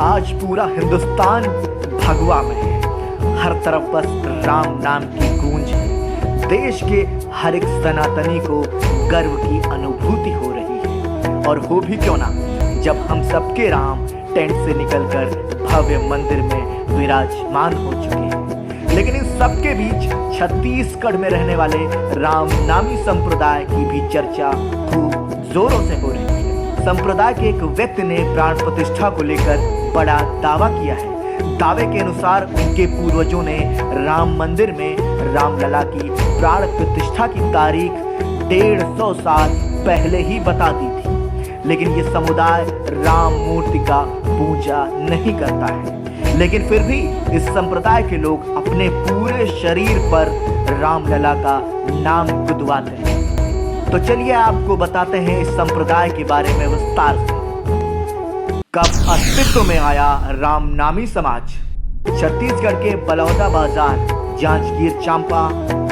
आज पूरा हिंदुस्तान भगवा में है। हर तरफ बस राम नाम की गूंज है। देश के हर एक सनातनी को गर्व की अनुभूति हो रही है। और हो भी क्यों ना, जब हम सबके राम टेंट से निकलकर भव्य मंदिर में विराजमान हो चुके हैं। लेकिन इस सबके बीच छत्तीसगढ़ में रहने वाले राम नामी संप्रदाय की भी चर्चा खूब जोरों से हो रही है। संप्रदाय के एक व्यक्ति ने प्राण प्रतिष्ठा को लेकर बड़ा दावा किया है। दावे के अनुसार उनके पूर्वजों ने राम मंदिर में रामलला की प्राण प्रतिष्ठा की तारीख 150 साल पहले ही बता दी थी। लेकिन ये समुदाय राम मूर्ति का पूजा नहीं करता है। लेकिन फिर भी इस संप्रदाय के लोग अपने पूरे शरीर पर रामलला का नाम गुदवाते हैं। तो चलिए आपको बताते हैं इस संप्रदाय के बारे में विस्तार से। कब अस्तित्व में आया रामनामी समाज? छत्तीसगढ़ के बलौदाबाजार, जांजगीर चांपा,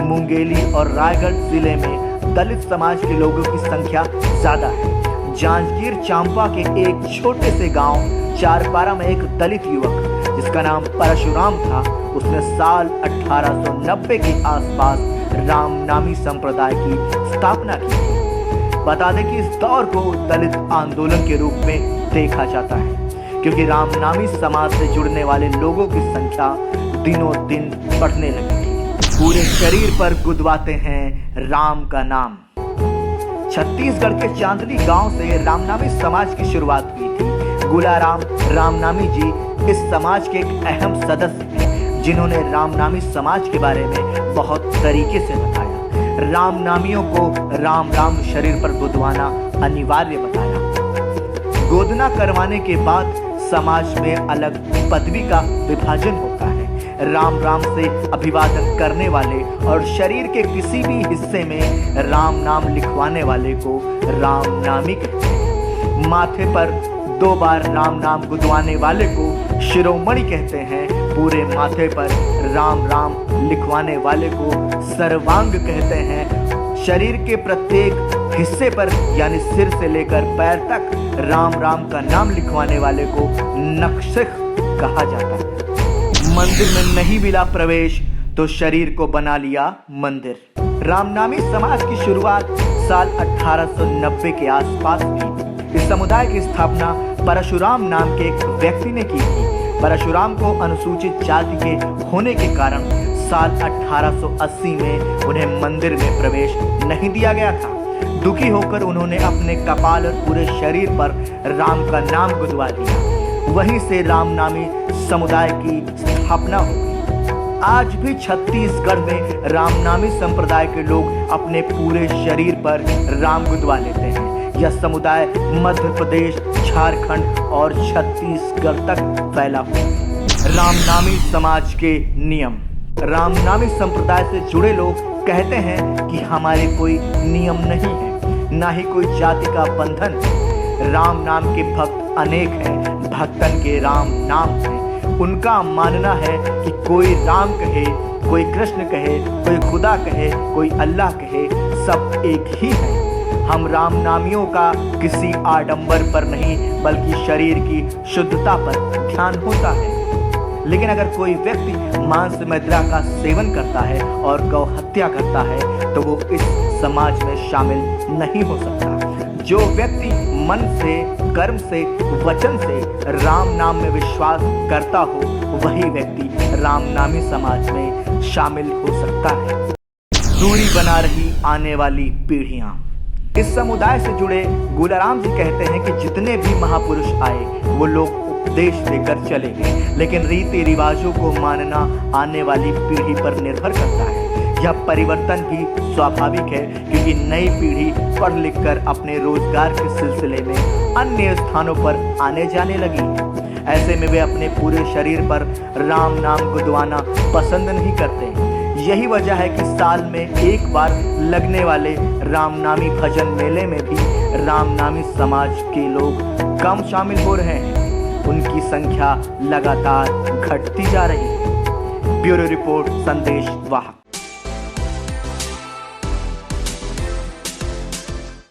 मुंगेली और रायगढ़ जिले में दलित समाज के लोगों की संख्या ज्यादा है। जांजगीर चांपा के एक छोटे से गांव चारपारा में एक दलित युवक जिसका नाम परशुराम था, उसने साल 1890 के आसपास रामनामी संप्रदाय की स्थापना की। बता दें कि इस दौर को दलित आंदोलन के रूप में देखा जाता है, क्योंकि रामनामी समाज से जुड़ने वाले लोगों की संख्या दिनों दिन बढ़ने लगी थी। पूरे शरीर पर गुदवाते हैं राम का नाम। छत्तीसगढ़ के चांदनी गांव से रामनामी समाज की शुरुआत हुई थी। गुलाराम रामनामी जी इस समाज के एक अहम सदस्य हैं, जिन्होंने रामनामी समाज के बारे में बहुत तरीके से बताया। रामनामियों को राम राम शरीर पर गुदवाना अनिवार्य बताया। गोदना करवाने के बाद समाज में अलग पदवी का विभाजन होता है। राम राम से अभिवादन करने वाले और शरीर के किसी भी हिस्से में राम नाम लिखवाने वाले को रामनामी कहते हैं। माथे पर 2 बार राम नाम गुदवाने वाले को शिरोमणि कहते हैं। पूरे माथे पर राम राम लिखवाने वाले को सर्वांग कहते हैं। शरीर के प्रत्येक हिस्से पर यानी सिर से लेकर पैर तक राम राम का नाम लिखवाने वाले को नक्शिख कहा जाता है। मंदिर में नहीं मिला प्रवेश तो शरीर को बना लिया मंदिर। रामनामी समाज की शुरुआत साल 1890 के आसपास हुई। इस समुदाय की स्थापना परशुराम नाम के एक व्यक्ति ने की थी। परशुराम को अनुसूचित जाति के होने के कारण साल 1880 में उन्हें मंदिर में प्रवेश नहीं दिया गया था। दुखी होकर उन्होंने अपने कपाल और पूरे शरीर पर राम का नाम गुदवा दिया। वहीं से रामनामी समुदाय की स्थापना हो गई। आज भी छत्तीसगढ़ में रामनामी संप्रदाय के लोग अपने पूरे शरीर पर राम गुदवा लेते हैं। यह समुदाय मध्य प्रदेश, झारखंड और छत्तीसगढ़ तक फैला हुआ है। रामनामी समाज के नियम। रामनामी संप्रदाय से जुड़े लोग कहते हैं कि हमारे कोई नियम नहीं है, ना ही कोई जाति का बंधन है। राम नाम के भक्त अनेक हैं, भक्तन के राम नाम है। उनका मानना है कि कोई राम कहे, कोई कृष्ण कहे, कोई खुदा कहे, कोई अल्लाह कहे, सब एक ही है। हम राम नामियों का किसी आडंबर पर नहीं बल्कि शरीर की शुद्धता पर ध्यान होता है। लेकिन अगर कोई व्यक्ति मांस मदिरा का सेवन करता है और गौ हत्या करता है तो वो इस समाज में शामिल नहीं हो सकता। जो व्यक्ति मन से, कर्म से, वचन से राम नाम में विश्वास करता हो वही व्यक्ति रामनामी समाज में शामिल हो सकता है। दूरी बना रही आने वाली पीढ़ियां। इस समुदाय से जुड़े गुलाराम जी कहते हैं कि जितने भी महापुरुष आए वो लोग उपदेश देकर चले गए, लेकिन रीति रिवाजों को मानना आने वाली पीढ़ी पर निर्भर करता है। यह परिवर्तन भी स्वाभाविक है, क्योंकि नई पीढ़ी पढ़ लिख कर अपने रोजगार के सिलसिले में अन्य स्थानों पर आने जाने लगी है। ऐसे में वे अपने पूरे शरीर पर राम नाम गुदवाना पसंद नहीं करते। यही वजह है कि साल में एक बार लगने वाले रामनामी भजन मेले में भी रामनामी समाज के लोग कम शामिल हो रहे हैं। उनकी संख्या लगातार घटती जा रही है। ब्यूरो रिपोर्ट, संदेश वाहक।